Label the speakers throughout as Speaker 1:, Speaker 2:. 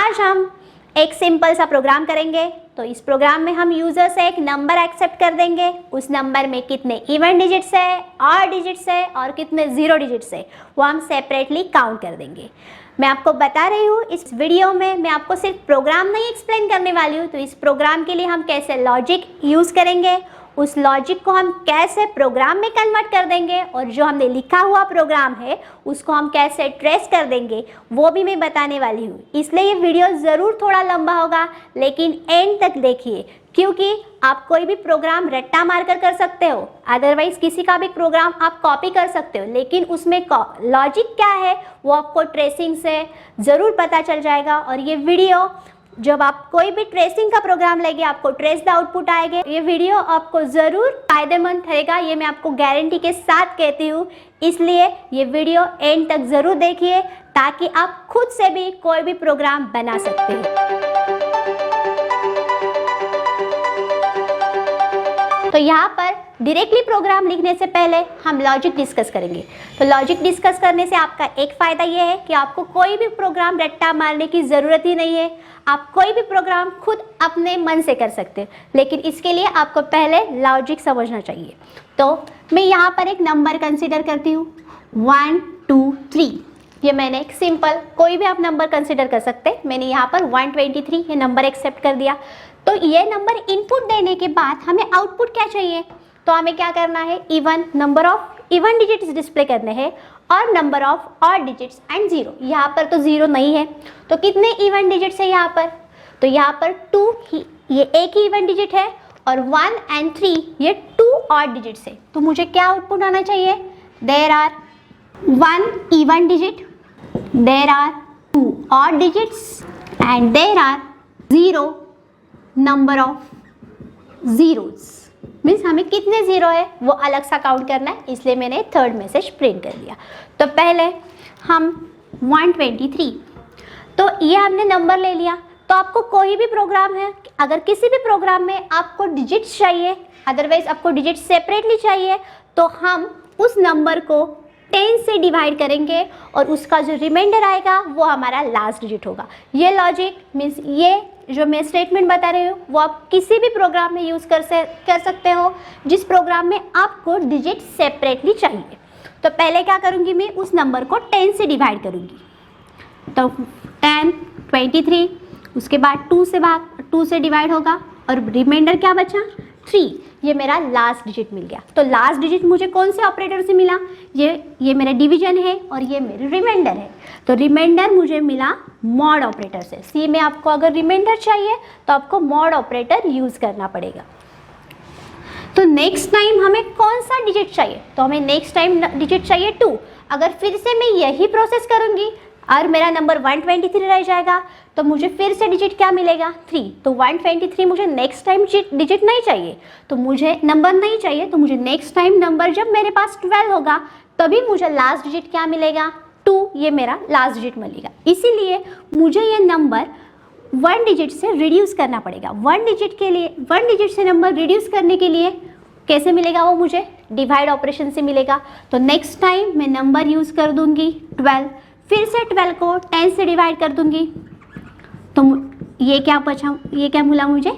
Speaker 1: आज हम एक सिंपल सा प्रोग्राम करेंगे। तो इस प्रोग्राम में हम यूजर से एक नंबर एक्सेप्ट कर देंगे, उस नंबर में कितने इवन डिजिट्स है, ऑड डिजिट्स है और कितने जीरो डिजिट्स है वो हम सेपरेटली काउंट कर देंगे। मैं आपको बता रही हूँ इस वीडियो में मैं आपको सिर्फ प्रोग्राम नहीं एक्सप्लेन करने वाली हूँ। तो इस प्रोग्राम के लिए हम कैसे लॉजिक यूज़ करेंगे, उस लॉजिक को हम कैसे प्रोग्राम में कन्वर्ट कर देंगे और जो हमने लिखा हुआ प्रोग्राम है उसको हम कैसे ट्रेस कर देंगे वो भी मैं बताने वाली हूँ। इसलिए ये वीडियो ज़रूर थोड़ा लंबा होगा लेकिन एंड तक देखिए, क्योंकि आप कोई भी प्रोग्राम रट्टा मारकर कर सकते हो, अदरवाइज किसी का भी प्रोग्राम आप कॉपी कर सकते हो, लेकिन उसमें लॉजिक क्या है वो आपको ट्रेसिंग से ज़रूर पता चल जाएगा। और ये वीडियो जब आप कोई भी ट्रेसिंग का प्रोग्राम लेंगे आपको ट्रेस द आउटपुट आएगा। ये वीडियो आपको ज़रूर फायदेमंद रहेगा, ये मैं आपको गारंटी के साथ कहती हूँ। इसलिए ये वीडियो एंड तक ज़रूर देखिए ताकि आप खुद से भी कोई भी प्रोग्राम बना सकते हैं। तो यहाँ पर डायरेक्टली प्रोग्राम लिखने से पहले हम लॉजिक डिस्कस करेंगे। तो लॉजिक डिस्कस करने से आपका एक फ़ायदा ये है कि आपको कोई भी प्रोग्राम रट्टा मारने की ज़रूरत ही नहीं है, आप कोई भी प्रोग्राम खुद अपने मन से कर सकते हैं। लेकिन इसके लिए आपको पहले लॉजिक समझना चाहिए। तो मैं यहाँ पर एक नंबर कंसिडर करती हूँ 1 2 3। ये मैंने एक सिंपल कोई भी आप नंबर कंसिडर कर सकते हैं। मैंने यहाँ पर 123 ये नंबर एक्सेप्ट कर दिया। तो ये नंबर इनपुट देने के बाद हमें आउटपुट क्या चाहिए, तो हमें क्या करना है, even number of even digits display करने हैं और number of odd digits and zero. यहाँ पर तो जीरो नहीं है तो कितने इवन डिजिट्स है यहाँ पर, तो यहाँ पर 2 ही ये एक ही इवन डिजिट है और 1 एंड 3 ये 2 ऑड डिजिट्स है। तो मुझे क्या आउटपुट आना चाहिए, there are 1 even digit, there are 2 odd digits and there are 0 number of zeros. Means हमें कितने ज़ीरो है वो अलग सा काउंट करना है, इसलिए मैंने थर्ड मैसेज प्रिंट कर दिया। तो पहले हम 123, तो ये हमने नंबर ले लिया। तो आपको कोई भी प्रोग्राम है, अगर किसी भी प्रोग्राम में आपको डिजिट्स चाहिए, अदरवाइज आपको डिजिट्स सेपरेटली चाहिए, तो हम उस नंबर को 10 से डिवाइड करेंगे और उसका जो रिमाइंडर आएगा वो हमारा लास्ट डिजिट होगा। ये लॉजिक मीन्स ये जो मैं स्टेटमेंट बता रही हूँ वो आप किसी भी प्रोग्राम में यूज़ कर सकते हो जिस प्रोग्राम में आपको डिजिट सेपरेटली चाहिए। तो पहले क्या करूँगी, मैं उस नंबर को 10 से डिवाइड करूँगी। तो 10 23, उसके बाद 2 से डिवाइड होगा और रिमाइंडर क्या बचा 3। ये मेरा लास्ट डिजिट मिल गया। तो लास्ट डिजिट मुझे कौन से ऑपरेटर से मिला, ये मेरा डिवीजन है और ये मेरी रिमाइंडर है। तो रिमाइंडर मुझे मिला मॉड ऑपरेटर से। सी में आपको अगर रिमाइंडर चाहिए तो आपको मॉड ऑपरेटर यूज़ करना पड़ेगा। तो नेक्स्ट टाइम हमें कौन सा डिजिट चाहिए, तो हमें नेक्स्ट टाइम डिजिट चाहिए 2। अगर फिर से मैं यही प्रोसेस करूँगी और मेरा नंबर 123 रह जाएगा तो मुझे फिर से डिजिट क्या मिलेगा 3। तो 123 मुझे नेक्स्ट टाइम डिजिट नहीं चाहिए, तो मुझे नंबर नहीं चाहिए, तो मुझे नेक्स्ट टाइम नंबर जब मेरे पास 12 होगा तभी मुझे लास्ट डिजिट क्या मिलेगा 2। ये मेरा लास्ट डिजिट मिलेगा। इसीलिए मुझे ये नंबर 1 डिजिट से रिड्यूस करना पड़ेगा। 1 डिजिट से नंबर रिड्यूस करने के लिए कैसे मिलेगा वो मुझे डिवाइड ऑपरेशन से मिलेगा। तो नेक्स्ट टाइम मैं नंबर यूज़ कर दूंगी 12, फिर से 12 को 10 से डिवाइड कर दूंगी। तो ये क्या बचा, ये क्या मिला मुझे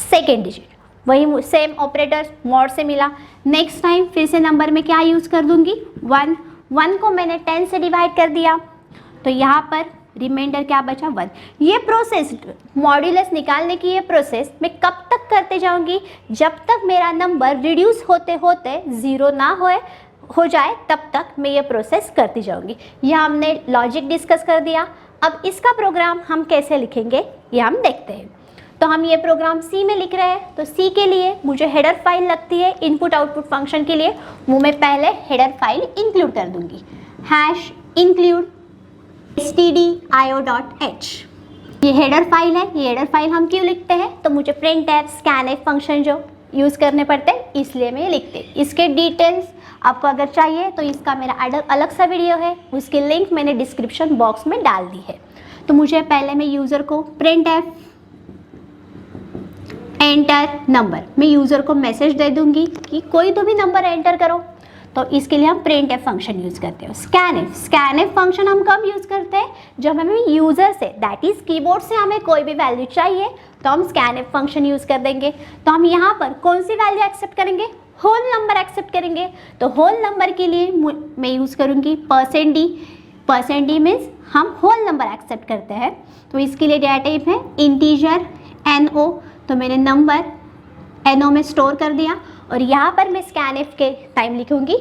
Speaker 1: सेकेंड डिजिट। वही सेम ऑपरेटर मॉड से मिला। नेक्स्ट टाइम फिर से नंबर में क्या यूज़ कर दूंगी 1 को मैंने 10 से डिवाइड कर दिया तो यहाँ पर रिमाइंडर क्या बचा 1। ये प्रोसेस मॉड्यूलस निकालने की ये प्रोसेस मैं कब तक करते जाऊँगी, जब तक मेरा नंबर रिड्यूस होते होते ज़ीरो ना हो जाए तब तक मैं ये प्रोसेस करती जाऊंगी। यह हमने लॉजिक डिस्कस कर दिया। अब इसका प्रोग्राम हम कैसे लिखेंगे ये हम देखते हैं। तो हम ये प्रोग्राम सी में लिख रहे हैं, तो सी के लिए मुझे हेडर फाइल लगती है इनपुट आउटपुट फंक्शन के लिए, वो मैं पहले हेडर फाइल इंक्लूड कर दूंगी। #include stdio.h ये हेडर फाइल है। ये हेडर फाइल हम क्यों लिखते हैं, तो मुझे printf scanf फंक्शन जो यूज़ करने पड़ते हैं इसलिए मैं लिखते हैं। इसके डिटेल्स आपको अगर चाहिए तो इसका मेरा अलग सा वीडियो है, उसकी लिंक मैंने डिस्क्रिप्शन बॉक्स में डाल दी है। तो मुझे पहले मैं यूज़र को printf एंटर नंबर, मैं यूज़र को मैसेज दे दूंगी कि कोई तो भी नंबर एंटर करो। तो इसके लिए हम प्रिंट एफ फंक्शन यूज़ करते हैं। स्कैन एफ फंक्शन हम कब यूज़ करते हैं, जब हमें user say that is keyboard से हमें कोई भी वैल्यू चाहिए तो हम स्कैन एफ फंक्शन यूज़ कर देंगे। तो हम यहाँ पर कौन सी वैल्यू एक्सेप्ट करेंगे, होल नंबर एक्सेप्ट करेंगे। तो होल नंबर के लिए मैं यूज़ करूँगी %d मीन्स हम होल नंबर एक्सेप्ट करते हैं। तो इसके लिए डेटा टाइप है इंटीजर NO, तो मैंने नंबर NO में स्टोर कर दिया और यहाँ पर मैं स्कैन एफ के टाइम लिखूँगी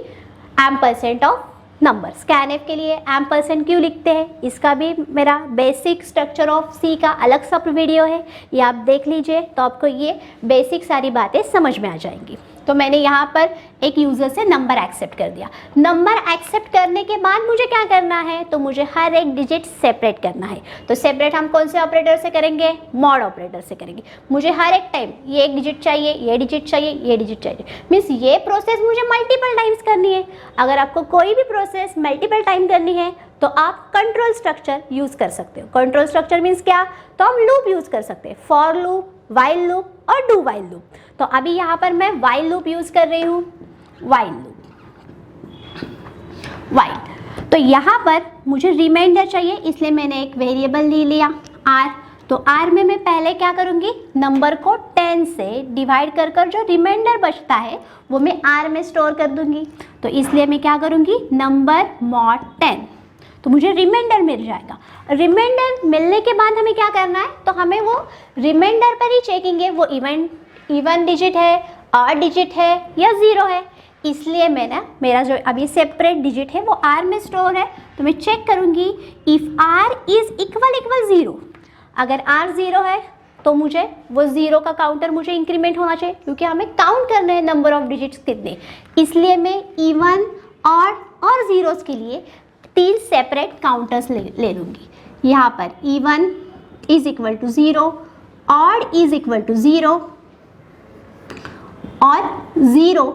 Speaker 1: % ऑफ नंबर। स्कैन एफ के लिए % क्यों लिखते हैं, इसका भी मेरा बेसिक स्ट्रक्चर ऑफ सी का अलग सब वीडियो है, ये आप देख लीजिए तो आपको ये बेसिक सारी बातें समझ में आ जाएंगी। तो मैंने यहाँ पर एक यूज़र से नंबर एक्सेप्ट कर दिया। नंबर एक्सेप्ट करने के बाद मुझे क्या करना है, तो मुझे हर एक डिजिट सेपरेट करना है। तो सेपरेट हम कौन से ऑपरेटर से करेंगे, मॉड ऑपरेटर से करेंगे। मुझे हर एक टाइम ये एक डिजिट चाहिए, ये डिजिट चाहिए, ये डिजिट चाहिए, मीन्स ये प्रोसेस मुझे मल्टीपल टाइम्स करनी है। अगर आपको कोई भी प्रोसेस मल्टीपल टाइम करनी है तो आप कंट्रोल स्ट्रक्चर यूज़ कर सकते हो। कंट्रोल स्ट्रक्चर मीन्स क्या, तो हम लूप यूज़ कर सकते हैं, फॉर लूप, वाइल लूप और डू वाइल लूप। तो अभी यहाँ पर मैं वाइल लूप यूज़ कर रही हूँ, वाइल तो यहाँ पर मुझे रिमाइंडर चाहिए, इसलिए मैंने एक वेरिएबल ले लिया r। तो r में मैं पहले क्या करूँगी, नंबर को 10 से डिवाइड कर जो रिमाइंडर बचता है वो मैं r में स्टोर कर दूँगी। तो इसलिए मैं क्या करूँगी, नंबर मॉड 10, तो मुझे रिमाइंडर मिल जाएगा। रिमाइंडर मिलने के बाद हमें क्या करना है, तो हमें वो रिमाइंडर पर ही चेकिंग है वो इवन डिजिट है, ऑड डिजिट है या ज़ीरो है। इसलिए मैंने मेरा जो अभी सेपरेट डिजिट है वो r में स्टोर है। तो मैं चेक करूँगी इफ़ r इज़ इक्वल 0। अगर r 0 है तो मुझे वो 0 का काउंटर मुझे इंक्रीमेंट होना चाहिए, क्योंकि हमें काउंट करना है नंबर ऑफ डिजिट्स कितने। इसलिए मैं इवन, ऑड और ज़ीरोज़ के लिए 3 सेपरेट काउंटर्स ले लूँगी। यहाँ पर even is equal to 0, odd is equal to 0 और 0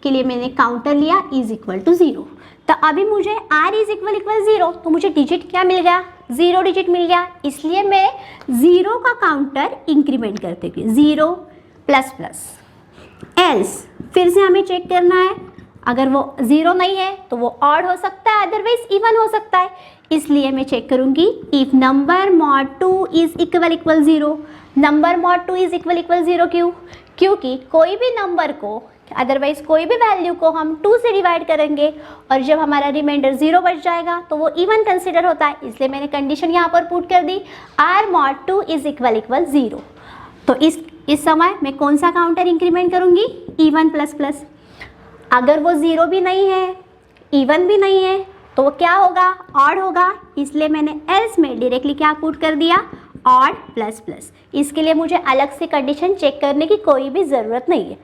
Speaker 1: के लिए मैंने काउंटर लिया इज़ इक्वल टू 0। तो अभी मुझे r इज़ इक्वल 0, तो मुझे डिजिट क्या मिल गया, 0 डिजिट मिल गया। इसलिए मैं 0 का काउंटर इंक्रीमेंट करते गई, 0 प्लस प्लस। एल्स फिर से हमें चेक करना है, अगर वो 0 नहीं है तो वो ऑड हो सकता है, अदरवाइज इवन हो सकता है। इसलिए मैं चेक करूँगी if number mod 2 is equal 0। Number mod 2 is equal 0 क्यों, क्योंकि कोई भी नंबर को, अदरवाइज कोई भी वैल्यू को हम 2 से डिवाइड करेंगे और जब हमारा रिमाइंडर 0 बच जाएगा तो वो इवन कंसिडर होता है। इसलिए मैंने कंडीशन यहाँ पर पुट कर दी, r मॉड 2 इज़ इक्वल 0। तो इस समय मैं कौन सा काउंटर इंक्रीमेंट करूँगी, इवन प्लस प्लस। अगर वो 0 भी नहीं है, इवन भी नहीं है, तो वो क्या होगा, ऑड होगा। इसलिए मैंने एल्स में डायरेक्टली क्या पुट कर दिया, ऑड प्लस प्लस। इसके लिए मुझे अलग से कंडीशन चेक करने की कोई भी ज़रूरत नहीं है।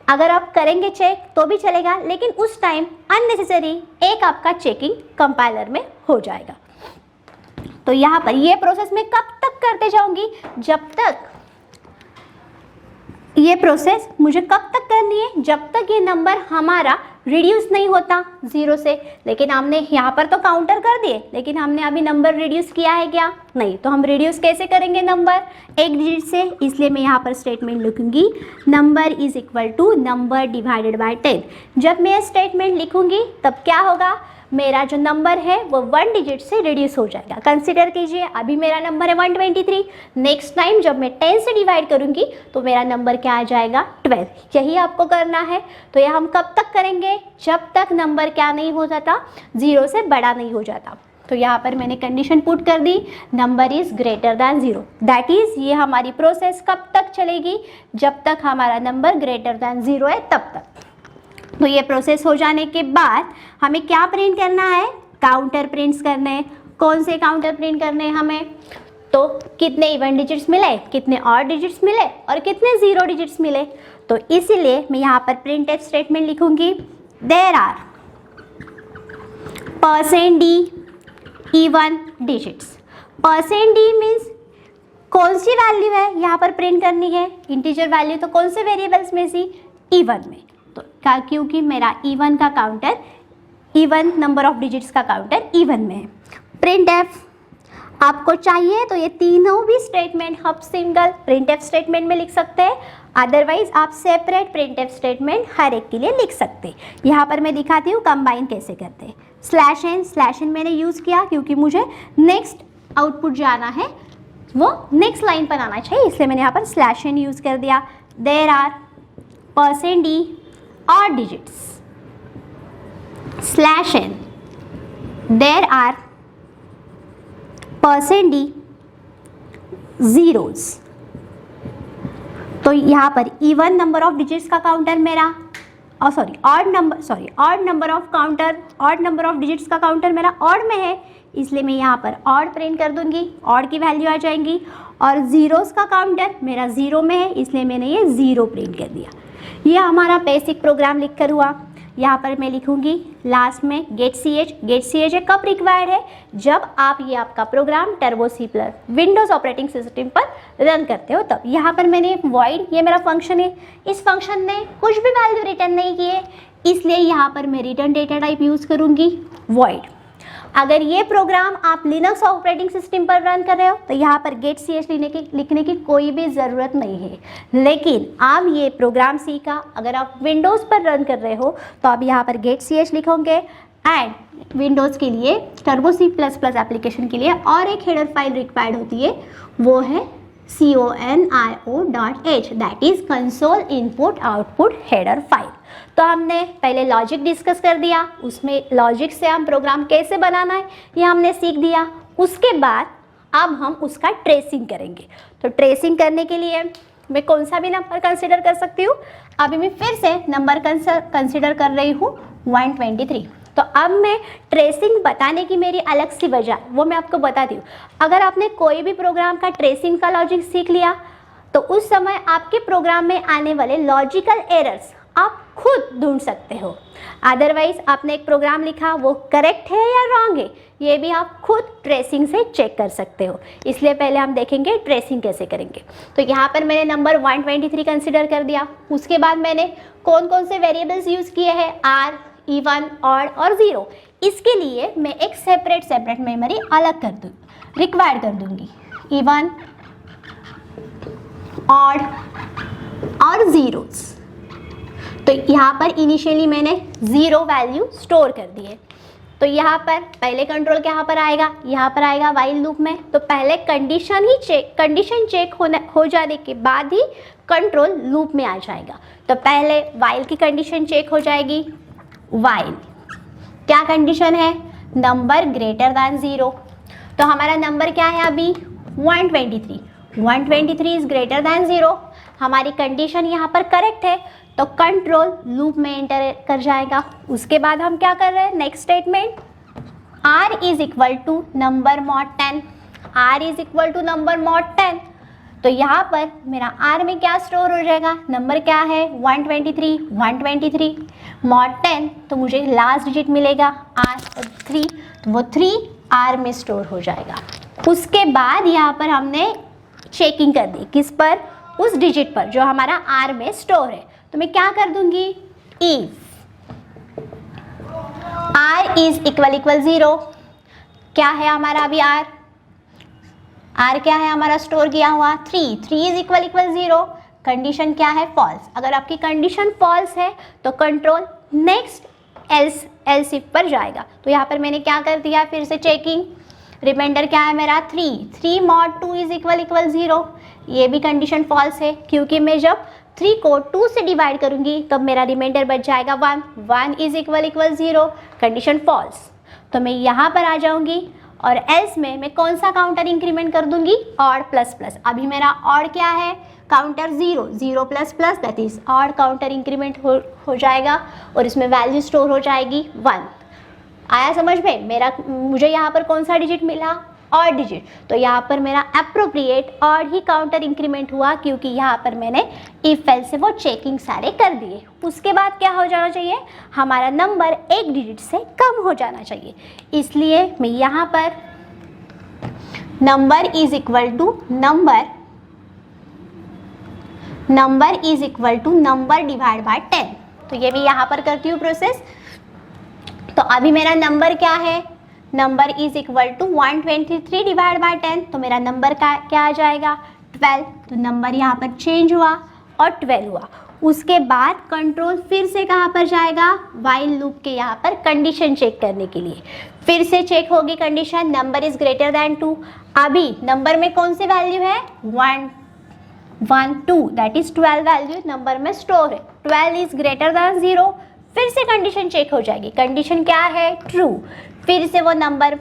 Speaker 1: अगर आप करेंगे चेक तो भी चलेगा, लेकिन उस टाइम अननेसेसरी एक आपका चेकिंग कंपाइलर में हो जाएगा। तो यहाँ पर ये प्रोसेस मैं कब तक करते जाऊँगी, जब तक ये प्रोसेस मुझे कब तक करनी है, जब तक ये नंबर हमारा रिड्यूस नहीं होता 0 से। लेकिन हमने यहाँ पर तो काउंटर कर दिए, लेकिन हमने अभी नंबर रिड्यूस किया है क्या, नहीं। तो हम रिड्यूस कैसे करेंगे नंबर, एक डिजिट से। इसलिए मैं यहाँ पर स्टेटमेंट लिखूँगी number is equal to number divided by 10। जब मैं स्टेटमेंट लिखूँगी तब क्या होगा, मेरा जो नंबर है वो 1 डिजिट से रिड्यूस हो जाएगा। कंसिडर कीजिए अभी मेरा नंबर है 123, नेक्स्ट टाइम जब मैं 10 से डिवाइड करूँगी तो मेरा नंबर क्या आ जाएगा, 12। यही आपको करना है। तो यह हम कब तक करेंगे, जब तक नंबर क्या नहीं हो जाता, 0 से बड़ा नहीं हो जाता। तो यहाँ पर मैंने कंडीशन पुट कर दी, number is greater than 0। That is ये हमारी प्रोसेस कब तक चलेगी, जब तक हमारा नंबर ग्रेटर दैन 0 है तब तक। तो ये प्रोसेस हो जाने के बाद हमें क्या प्रिंट करना है, काउंटर प्रिंट्स करने हैं। कौन से काउंटर प्रिंट करने हैं हमें, तो कितने इवन डिजिट्स मिले, कितने ऑड डिजिट्स मिले और कितने 0 डिजिट्स मिले। तो इसीलिए मैं यहाँ पर प्रिंट एफ स्टेटमेंट लिखूँगी, there are %d even digits. %d means कौन सी वैल्यू है यहाँ पर प्रिंट करनी है, इंटीजर वैल्यू, तो कौन से वेरिएबल्स में से, इवन में। तो क्या, क्योंकि मेरा इवन का counter, even number of digits का काउंटर इवन में है। प्रिंट एफ आपको चाहिए तो ये तीनों भी स्टेटमेंट हम सिंगल प्रिंट एफ स्टेटमेंट में लिख सकते हैं। अदरवाइज आप सेपरेट प्रिंटफ स्टेटमेंट हर एक के लिए लिख सकते। यहाँ पर मैं दिखाती हूँ कंबाइन कैसे करते हैं। स्लैश एन मैंने यूज़ किया क्योंकि मुझे नेक्स्ट आउटपुट जाना है वो नेक्स्ट लाइन पर आना चाहिए, इसलिए मैंने यहाँ पर स्लैश एन यूज़ कर दिया। There are %d odd digits slash n there are %d zeros। तो यहाँ पर इवन नंबर ऑफ डिजिट्स का काउंटर मेरा ऑड नंबर ऑफ डिजिट्स का काउंटर मेरा ऑड में है, इसलिए मैं यहाँ पर ऑड प्रिंट कर दूंगी, ऑड की वैल्यू आ जाएंगी। और ज़ीरोज़ का काउंटर मेरा ज़ीरो में है, इसलिए मैंने ये ज़ीरो प्रिंट कर दिया। ये हमारा बेसिक प्रोग्राम लिख कर हुआ। यहाँ पर मैं लिखूंगी लास्ट में गेट सी एच कब रिक्वायर्ड है, जब आप ये आपका program Turbo C plus Windows operating system पर रन करते हो तब। यहाँ पर मैंने वॉइड, ये मेरा फंक्शन है, इस फंक्शन ने कुछ भी वैल्यू रिटर्न नहीं की है, इसलिए यहाँ पर मैं रिटर्न डेटा टाइप यूज़ करूँगी वॉइड। अगर ये प्रोग्राम आप लिनक्स ऑपरेटिंग सिस्टम पर रन कर रहे हो तो यहाँ पर गेट सी एच लिखने की कोई भी ज़रूरत नहीं है। लेकिन आप ये प्रोग्राम सीखा अगर आप विंडोज़ पर रन कर रहे हो तो आप यहाँ पर गेट सी एच लिखोगे। एंड विंडोज़ के लिए Turbo C plus plus application के लिए और एक हेडर फाइल रिक्वायर्ड होती है, वो है conio.h, that is console input output header file. तो हमने पहले लॉजिक डिस्कस कर दिया, उसमें लॉजिक से हम प्रोग्राम कैसे बनाना है ये हमने सीख दिया। उसके बाद अब हम उसका ट्रेसिंग करेंगे। तो ट्रेसिंग करने के लिए मैं कौन सा भी नंबर कंसिडर कर सकती हूँ। अभी मैं फिर से नंबर कंसिडर कर रही हूँ 123। तो अब मैं ट्रेसिंग बताने की मेरी अलग सी वजह वो मैं आपको बताती हूँ। अगर आपने कोई भी प्रोग्राम का ट्रेसिंग का लॉजिक सीख लिया तो उस समय आपके प्रोग्राम में आने वाले लॉजिकल एरर्स आप खुद ढूंढ सकते हो। अदरवाइज आपने एक प्रोग्राम लिखा वो करेक्ट है या रॉन्ग है ये भी आप खुद ट्रेसिंग से चेक कर सकते हो। इसलिए पहले हम देखेंगे ट्रेसिंग कैसे करेंगे। तो यहाँ पर मैंने नंबर 123 कंसिडर कर दिया। उसके बाद मैंने कौन कौन से वेरिएबल्स यूज़ किए हैं, आर, इवन, ऑड और ज़ीरो। इसके लिए मैं एक सेपरेट मेमोरी अलग रिक्वायर्ड कर दूंगी। इवन, ऑड और ज़ीरोज़। तो यहाँ पर इनिशियली मैंने ज़ीरो वैल्यू स्टोर कर दी है। तो यहाँ पर पहले कंट्रोल कहाँ पर आएगा, यहाँ पर आएगा वाइल लूप में। तो पहले कंडीशन चेक हो जाने के बाद ही कंट्रोल लूप में आ जाएगा। तो पहले वाइल की कंडीशन चेक हो जाएगी। वाइल क्या कंडीशन है, नंबर ग्रेटर दैन ज़ीरो। तो हमारा नंबर क्या है अभी 123 इज़ ग्रेटर दैन ज़ीरो। हमारी कंडीशन यहाँ पर करेक्ट है तो कंट्रोल लूप में एंटर कर जाएगा। उसके बाद हम क्या कर रहे हैं, next statement r is equal to number mod 10। r is equal to number mod 10। तो यहाँ पर मेरा r में क्या स्टोर हो जाएगा, नंबर क्या है 123 मॉड 10। तो मुझे लास्ट डिजिट मिलेगा r3, तो वो 3 r में स्टोर हो जाएगा। उसके बाद यहाँ पर हमने चेकिंग कर दी, किस पर, उस डिजिट पर जो हमारा r में स्टोर है। तो मैं क्या कर दूंगी, इफ r इज इक्वल 0, क्या है हमारा अभी r क्या है हमारा स्टोर किया हुआ 3 इज इक्वल 0। कंडीशन क्या है, फॉल्स। अगर आपकी कंडीशन फॉल्स है तो कंट्रोल नेक्स्ट एल्स इफ पर जाएगा। तो यहाँ पर मैंने क्या कर दिया, फिर से चेकिंग। रिमाइंडर क्या है मेरा 3 मॉड 2 इज इक्वल 0। ये भी कंडीशन फॉल्स है क्योंकि मैं जब 3 को 2 से डिवाइड करूंगी तब मेरा रिमाइंडर बच जाएगा 1 इज इक्वल 0। Condition false. तो मैं यहाँ पर आ जाऊंगी और एल्स में मैं कौन सा काउंटर इंक्रीमेंट कर दूंगी, ऑड प्लस प्लस। अभी मेरा ऑड क्या है, counter 0 plus plus, that is odd counter increment हो जाएगा और इसमें वैल्यू स्टोर हो जाएगी 1। आया समझ में, मुझे यहाँ पर कौन सा डिजिट मिला, ऑड डिजिट। तो यहाँ पर मेरा एप्रोप्रिएट ऑड ही काउंटर इंक्रीमेंट हुआ क्योंकि यहाँ पर मैंने इफ एल्स से वो चेकिंग सारे कर दिए। उसके बाद क्या हो जाना चाहिए, हमारा नंबर एक डिजिट से कम हो जाना चाहिए। इसलिए मैं यहाँ पर number is equal to number divide by 10। तो ये मैं यहाँ पर करती हूँ प्रोसेस। तो अभी मेरा नंबर क्या है, number is equal to 123 divide by 10। तो मेरा नंबर का क्या आ जाएगा 12। तो नंबर यहाँ पर चेंज हुआ और 12 हुआ। उसके बाद कंट्रोल फिर से कहाँ पर जाएगा, वाइल लूप के यहाँ पर कंडीशन चेक करने के लिए। फिर से चेक होगी condition, number is greater then 2। अभी नंबर में कौन सी वैल्यू है, 1 1 2, दैट इज 12 वैल्यू नंबर में स्टोर है। 12 इज ग्रेटर देन 0, फिर से कंडीशन चेक हो जाएगी। कंडीशन क्या है, ट्रू। फिर से वो नंबर,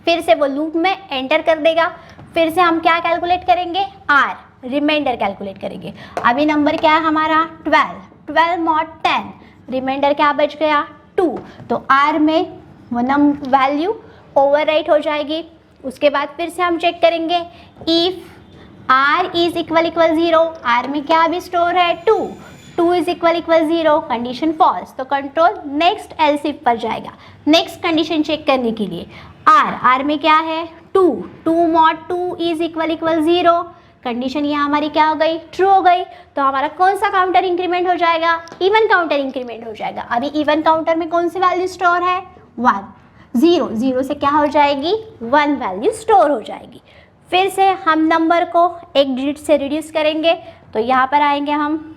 Speaker 1: फिर से वो लूप में एंटर कर देगा। फिर से हम क्या कैलकुलेट करेंगे, आर, रिमाइंडर कैलकुलेट करेंगे। अभी नंबर क्या है हमारा, 12, 12 mod 10, रिमाइंडर क्या बच गया, 2। तो आर में वो वैल्यू ओवरराइट हो जाएगी। उसके बाद फिर से हम चेक करेंगे, if r is equal 0, r में क्या भी स्टोर है, 2, 2 इज इक्वल 0, कंडीशन फॉल्स। तो कंट्रोल नेक्स्ट एल्स इफ पर जाएगा, नेक्स्ट कंडीशन चेक करने के लिए। आर में क्या है, 2, 2 mod 2 इज इक्वल 0, कंडीशन ये हमारी क्या हो गई, ट्रू हो गई। तो हमारा कौन सा काउंटर इंक्रीमेंट हो जाएगा, इवन काउंटर इंक्रीमेंट हो जाएगा। अभी इवन काउंटर में कौन सी वैल्यू स्टोर है, 1, 0, 0 से क्या हो जाएगी, 1 वैल्यू स्टोर हो जाएगी। फिर से हम नंबर को एक डिजिट से रिड्यूस करेंगे। तो यहाँ पर आएंगे हम,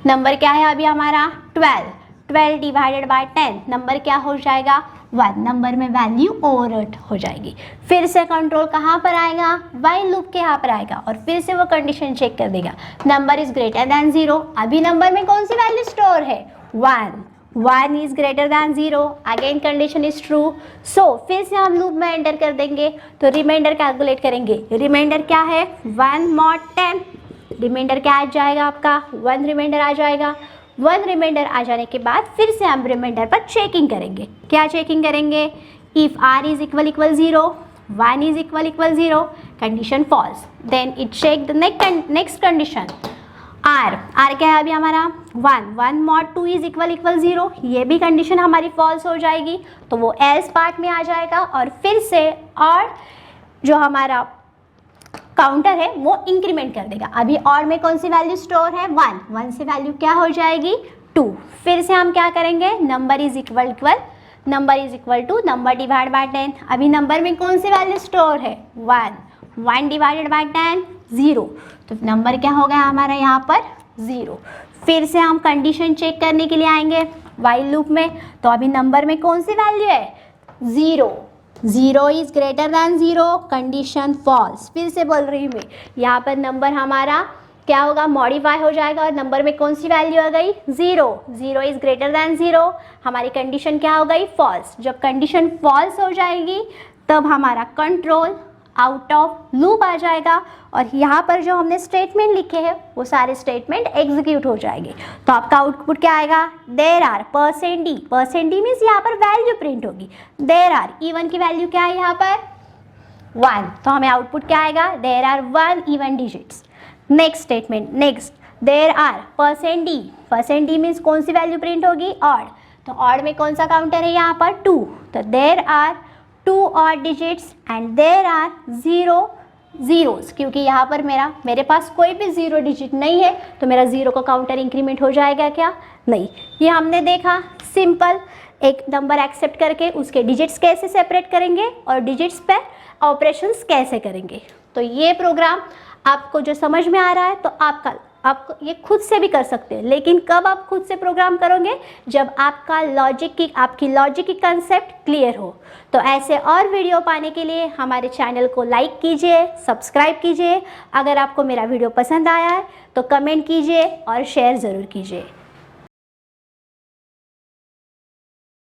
Speaker 1: नंबर क्या है अभी हमारा 12, 12 डिवाइडेड बाय 10, नंबर क्या हो जाएगा, 1, नंबर में वैल्यू ओवरराइट हो जाएगी। फिर से कंट्रोल कहाँ पर आएगा, वाइल लूप के यहाँ पर आएगा और फिर से वो कंडीशन चेक कर देगा, नंबर इज ग्रेटर देन 0। अभी नंबर में कौन सी वैल्यू स्टोर है, 1, 1 is greater than 0, again condition is true. So फिर से हम लूप में एंटर कर देंगे। तो रिमाइंडर कैलकुलेट करेंगे। रिमाइंडर क्या है, 1 mod 10, रिमाइंडर क्या आ जाएगा आपका, 1 रिमाइंडर आ जाएगा। 1 रिमाइंडर आ जाने के बाद फिर से हम रिमाइंडर पर चेकिंग करेंगे। क्या चेकिंग करेंगे, if r is equal 0, 1 is equal 0, condition false. Then it check the next condition, r क्या है अभी हमारा 1, 1 mod 2 इज इक्वल 0, ये भी कंडीशन हमारी फॉल्स हो जाएगी। तो वो एल्स पार्ट में आ जाएगा और फिर से और जो हमारा काउंटर है वो इंक्रीमेंट कर देगा। अभी और में कौन सी वैल्यू स्टोर है, 1, 1 से वैल्यू क्या हो जाएगी, 2। फिर से हम क्या करेंगे, number is equal to number divide by 10। अभी नंबर में कौन सी वैल्यू स्टोर है, 1, 1 डिवाइडेड बाय 10, 0। तो नंबर क्या हो गया हमारा यहाँ पर, 0। फिर से हम कंडीशन चेक करने के लिए आएंगे वाइल लूप में। तो अभी नंबर में कौन सी वैल्यू है, 0, 0 is greater than 0, condition false. फिर से बोल रही हूँ मैं, यहाँ पर नंबर हमारा क्या होगा, मॉडिफाई हो जाएगा और नंबर में कौन सी वैल्यू आ गई, 0, 0 इज ग्रेटर देन 0, हमारी कंडीशन क्या हो गई, फॉल्स। जब कंडीशन फॉल्स हो जाएगी तब हमारा कंट्रोल आउट ऑफ लूप आ जाएगा और यहाँ पर जो हमने स्टेटमेंट लिखे हैं वो सारे स्टेटमेंट एग्जीक्यूट हो जाएंगे। तो आपका आउटपुट क्या आएगा, there are %d, %d means यहाँ पर वैल्यू प्रिंट होगी। देयर आर, इवन की वैल्यू क्या है यहाँ पर, 1, तो हमें आउटपुट क्या आएगा, there are 1 even digits. Next statement, next there are %d means कौन सी वैल्यू प्रिंट होगी, ऑड। तो ऑड में कौन सा काउंटर है यहाँ पर, 2, तो there are 2 odd digits and there are 0 zeros, क्योंकि यहाँ पर मेरे पास कोई भी 0 डिजिट नहीं है तो मेरा 0 का काउंटर इंक्रीमेंट हो जाएगा क्या, नहीं। ये हमने देखा सिंपल, एक नंबर एक्सेप्ट करके उसके डिजिट्स कैसे सेपरेट करेंगे और डिजिट्स पे ऑपरेशंस कैसे करेंगे। तो ये प्रोग्राम आपको जो समझ में आ रहा है तो आपको ये खुद से भी कर सकते हैं, लेकिन कब आप खुद से प्रोग्राम करोगे, जब आपकी लॉजिक की कंसेप्ट क्लियर हो। तो ऐसे और वीडियो पाने के लिए हमारे चैनल को लाइक कीजिए, सब्सक्राइब कीजिए। अगर आपको मेरा वीडियो पसंद आया है तो कमेंट कीजिए और शेयर ज़रूर कीजिए।